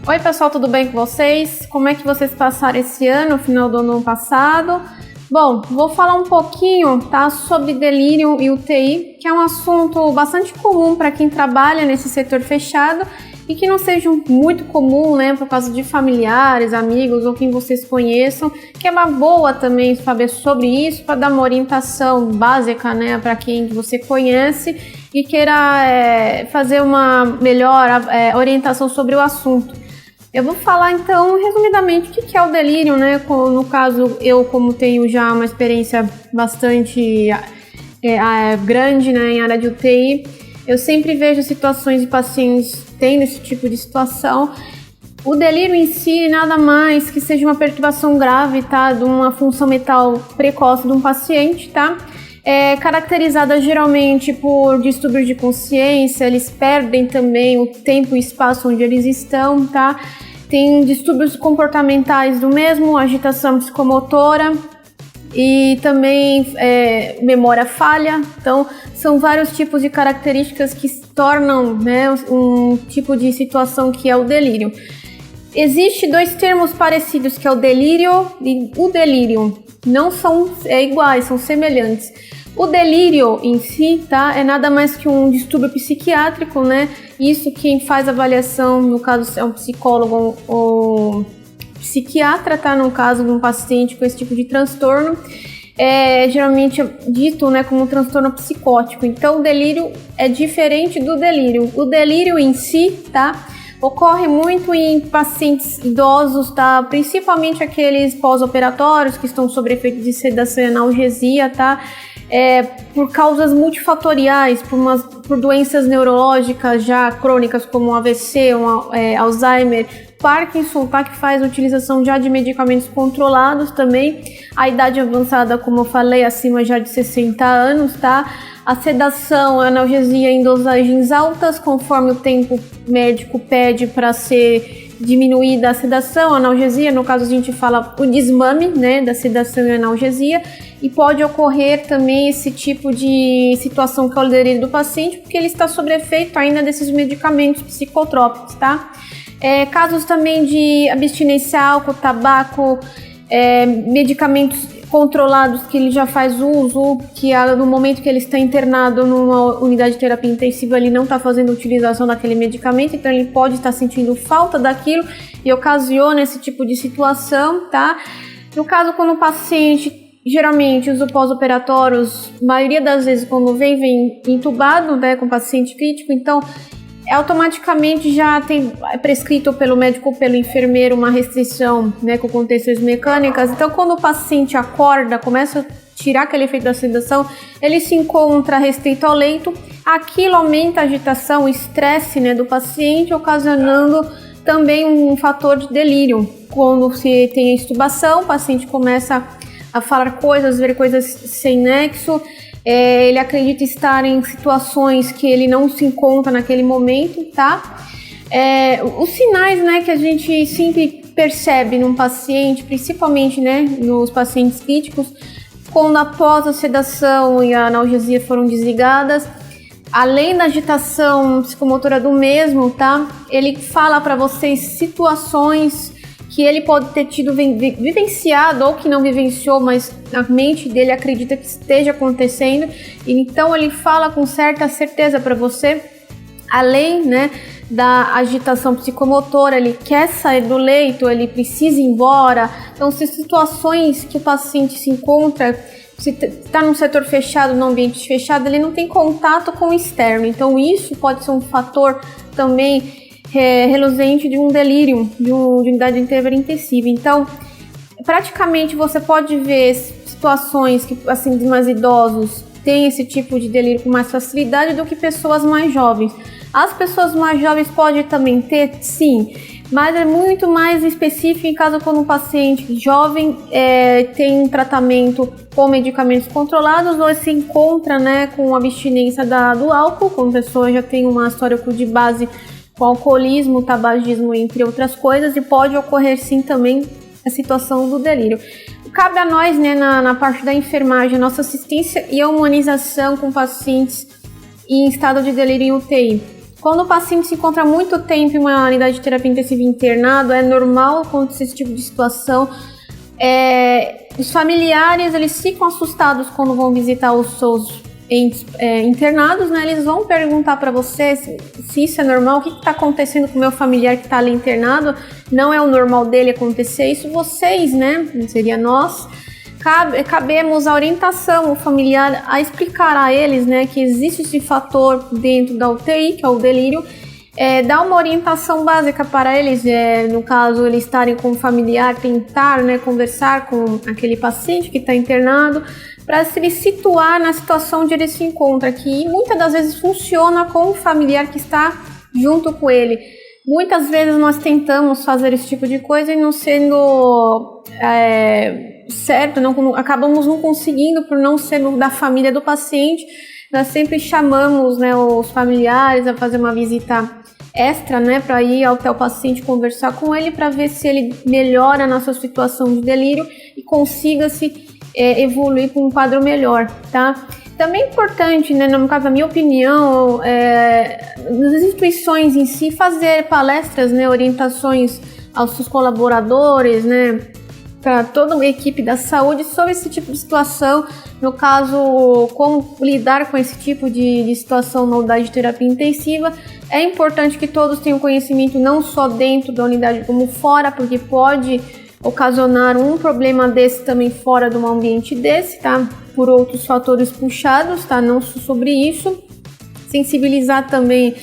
Oi pessoal, tudo bem com vocês? Como é que vocês passaram esse ano, final do ano passado? Bom, vou falar um pouquinho, tá, sobre delírio e UTI, que é um assunto bastante comum para quem trabalha nesse setor fechado e que não seja muito comum, né, por causa de familiares, amigos ou quem vocês conheçam, que é uma boa também saber sobre isso para dar uma orientação básica, né, para quem você conhece e queira fazer uma melhor orientação sobre o assunto. Eu vou falar então resumidamente o que é o delírio, né? No caso, eu como tenho já uma experiência bastante grande, né, em área de UTI, eu sempre vejo situações de pacientes tendo esse tipo de situação. O delírio em si nada mais que seja uma perturbação grave, tá? De uma função mental precoce de um paciente, tá? É caracterizada geralmente por distúrbios de consciência, eles perdem também o tempo e espaço onde eles estão, tá? Tem distúrbios comportamentais do mesmo, agitação psicomotora e também memória falha. Então, são vários tipos de características que tornam, né, um tipo de situação que é o delírio. Existem dois termos parecidos, que é o delírio e o delírio. Não são iguais, são semelhantes. O delírio em si, tá, é nada mais que um distúrbio psiquiátrico, né? Isso quem faz avaliação, no caso é um psicólogo ou psiquiatra, tá? No caso de um paciente com esse tipo de transtorno, geralmente é dito, né, como um transtorno psicótico. Então o delírio é diferente do delírio. O delírio em si, tá, ocorre muito em pacientes idosos, tá? Principalmente aqueles pós-operatórios que estão sob efeito de sedação e analgesia, tá? Por causas multifatoriais, por doenças neurológicas já crônicas como AVC, Alzheimer, Parkinson, tá? Que faz a utilização já de medicamentos controlados também. A idade avançada, como eu falei, acima já de 60 anos, tá? A sedação, a analgesia em dosagens altas, conforme o tempo médico pede para ser diminuída a sedação, a analgesia, no caso a gente fala o desmame, né, da sedação e analgesia, e pode ocorrer também esse tipo de situação que é o delírio do paciente, porque ele está sob efeito ainda desses medicamentos psicotrópicos, tá? Casos também de abstinência a álcool, tabaco, medicamentos controlados que ele já faz uso, que no momento que ele está internado numa unidade de terapia intensiva ele não está fazendo utilização daquele medicamento, então ele pode estar sentindo falta daquilo e ocasiona esse tipo de situação, tá? No caso, quando o paciente, geralmente os pós-operatórios, maioria das vezes quando vem entubado, né, com paciente crítico, então automaticamente já tem prescrito pelo médico ou pelo enfermeiro uma restrição, né, com contenções mecânicas. Então, quando o paciente acorda, começa a tirar aquele efeito da sedação, ele se encontra restrito ao leito, aquilo aumenta a agitação, o estresse, né, do paciente, ocasionando também um fator de delírio. Quando se tem a extubação, o paciente começa a falar coisas, ver coisas sem nexo. Ele acredita estar em situações que ele não se encontra naquele momento, tá? Os sinais, né, que a gente sempre percebe num paciente, principalmente, né, nos pacientes críticos, quando após a sedação e a analgesia foram desligadas, além da agitação psicomotora do mesmo, tá? Ele fala para vocês situações que ele pode ter tido vivenciado ou que não vivenciou, mas a mente dele acredita que esteja acontecendo, e então ele fala com certa certeza para você, além, né, da agitação psicomotora, ele quer sair do leito, ele precisa ir embora. Então, se situações que o paciente se encontra, se está num setor fechado, num ambiente fechado, ele não tem contato com o externo, então isso pode ser um fator também reluzente de um delírio, de unidade de terapia intensiva. Então, praticamente você pode ver situações que, assim, de mais idosos têm esse tipo de delírio com mais facilidade do que pessoas mais jovens. As pessoas mais jovens podem também ter, sim, mas é muito mais específico em caso quando um paciente jovem tem um tratamento com medicamentos controlados ou se encontra, né, com abstinência do álcool, quando a pessoa já tem uma história de base com alcoolismo, tabagismo, entre outras coisas, e pode ocorrer sim também a situação do delírio. Cabe a nós, né, na parte da enfermagem, a nossa assistência e a humanização com pacientes em estado de delírio em UTI. Quando o paciente se encontra muito tempo em uma unidade de terapia intensiva internado, é normal acontecer esse tipo de situação. Os familiares, eles ficam assustados quando vão visitar os seus entes internados, né? Eles vão perguntar para você se isso é normal, o que está acontecendo com o meu familiar que está ali internado, não é o normal dele acontecer isso. Vocês, né, seria nós, cabemos a orientação, o familiar, a explicar a eles, né, que existe esse fator dentro da UTI, que é o delírio, dar uma orientação básica para eles, no caso eles estarem com o familiar, tentar, né, conversar com aquele paciente que está internado, para se ele situar na situação onde ele se encontra, que muitas das vezes funciona com o familiar que está junto com ele. Muitas vezes nós tentamos fazer esse tipo de coisa e não sendo certo, acabamos não conseguindo por não ser da família do paciente. Nós sempre chamamos, né, os familiares a fazer uma visita extra, né, para ir até o paciente conversar com ele para ver se ele melhora na sua situação de delírio e consiga se evoluir para um quadro melhor, tá? Também é importante, né, no caso, a minha opinião, nas instituições em si, fazer palestras, né, orientações aos seus colaboradores, né, para toda uma equipe da saúde sobre esse tipo de situação, no caso, como lidar com esse tipo de situação na unidade de terapia intensiva. É importante que todos tenham conhecimento não só dentro da unidade como fora, porque pode ocasionar um problema desse também fora de um ambiente desse, tá? Por outros fatores puxados, tá? Não só sobre isso. Sensibilizar também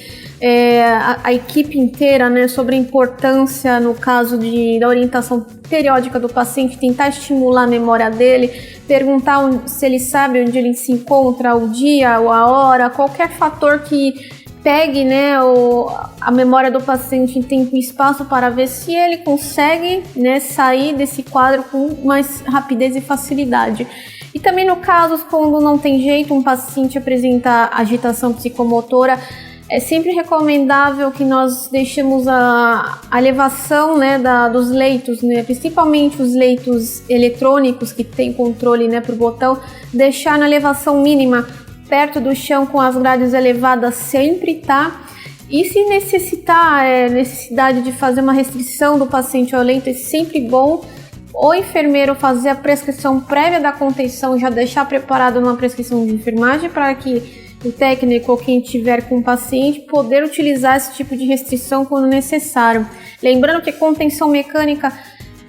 a equipe inteira, né, sobre a importância, no caso da orientação periódica do paciente, tentar estimular a memória dele, perguntar se ele sabe onde ele se encontra, o dia ou a hora, qualquer fator que pegue, né, a memória do paciente em tempo e espaço para ver se ele consegue, né, sair desse quadro com mais rapidez e facilidade. E também no caso quando não tem jeito, um paciente apresenta agitação psicomotora, é sempre recomendável que nós deixemos a elevação, né, dos leitos, né, principalmente os leitos eletrônicos que tem controle, né, por botão, deixar na elevação mínima, perto do chão, com as grades elevadas sempre, tá? E se necessitar, necessidade de fazer uma restrição do paciente ao leito, é sempre bom o enfermeiro fazer a prescrição prévia da contenção, já deixar preparado uma prescrição de enfermagem para que o técnico ou quem tiver com o paciente poder utilizar esse tipo de restrição quando necessário. Lembrando que contenção mecânica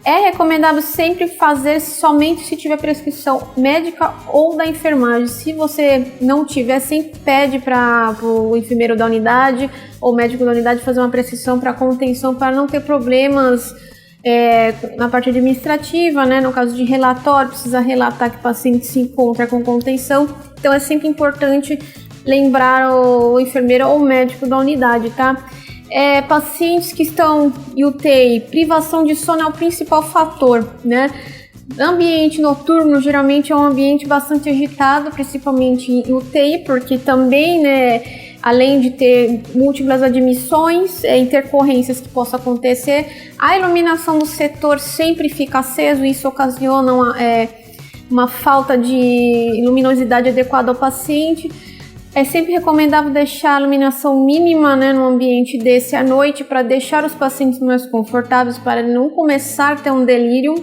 é recomendável sempre fazer somente se tiver prescrição médica ou da enfermagem. Se você não tiver, sempre pede para o enfermeiro da unidade ou médico da unidade fazer uma prescrição para contenção, para não ter problemas na parte administrativa, né? No caso de relatório, precisa relatar que o paciente se encontra com contenção. Então é sempre importante lembrar o enfermeiro ou o médico da unidade, tá? Pacientes que estão em UTI, privação de sono é o principal fator, né? Ambiente noturno geralmente é um ambiente bastante agitado, principalmente em UTI, porque também, né, além de ter múltiplas admissões, intercorrências que possam acontecer, a iluminação do setor sempre fica aceso, isso ocasiona uma falta de luminosidade adequada ao paciente. É sempre recomendável deixar a iluminação mínima, né, no ambiente desse à noite, para deixar os pacientes mais confortáveis, para não começar a ter um delírio,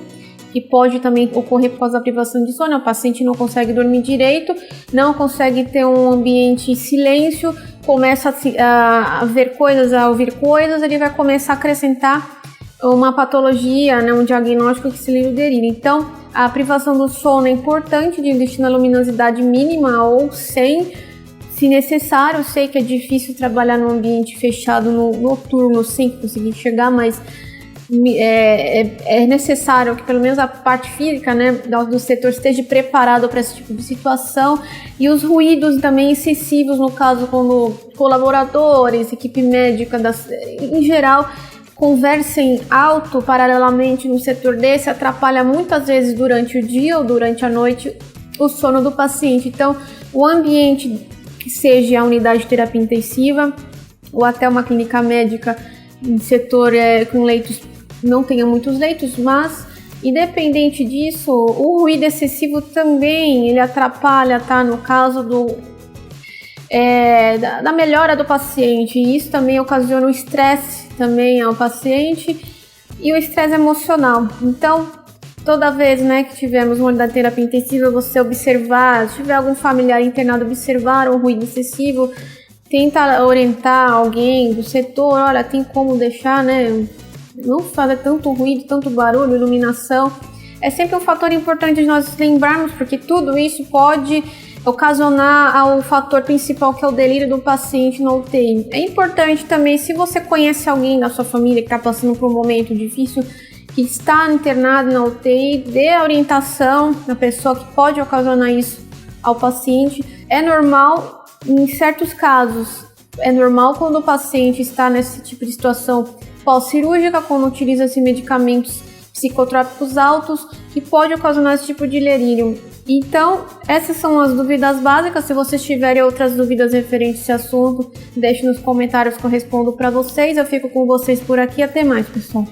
que pode também ocorrer por causa da privação de sono. O paciente não consegue dormir direito, não consegue ter um ambiente em silêncio, começa a ver coisas, a ouvir coisas, ele vai começar a acrescentar uma patologia, né, um diagnóstico que se liga ao delírio. Então, a privação do sono é importante, de investir na luminosidade mínima ou sem. Se necessário, eu sei que é difícil trabalhar num ambiente fechado noturno sem conseguir enxergar, mas é necessário que pelo menos a parte física, né, do setor esteja preparado para esse tipo de situação. E os ruídos também excessivos, no caso quando colaboradores, equipe médica, em geral, conversem alto paralelamente no setor desse, atrapalha muitas vezes durante o dia ou durante a noite o sono do paciente. Então, o ambiente, que seja a unidade de terapia intensiva ou até uma clínica médica em setor com leitos, não tenha muitos leitos, mas independente disso, o ruído excessivo também ele atrapalha, tá? No caso da melhora do paciente, e isso também ocasiona o estresse também ao paciente e o estresse emocional. Então, toda vez, né, que tivermos uma unidade de terapia intensiva, você observar, se tiver algum familiar internado, observar o ruído excessivo, tenta orientar alguém do setor, olha, tem como deixar, né, não fazer tanto ruído, tanto barulho, iluminação. É sempre um fator importante de nós lembrarmos, porque tudo isso pode ocasionar o fator principal, que é o delírio do paciente na UTI. É importante também, se você conhece alguém da sua família que está passando por um momento difícil, que está internado na UTI, dê a orientação na pessoa que pode ocasionar isso ao paciente. É normal, em certos casos, é normal quando o paciente está nesse tipo de situação pós-cirúrgica, quando utiliza-se medicamentos psicotrópicos altos, que pode ocasionar esse tipo de delírio. Então, essas são as dúvidas básicas. Se vocês tiverem outras dúvidas referentes a esse assunto, deixe nos comentários que eu respondo para vocês. Eu fico com vocês por aqui. Até mais, pessoal.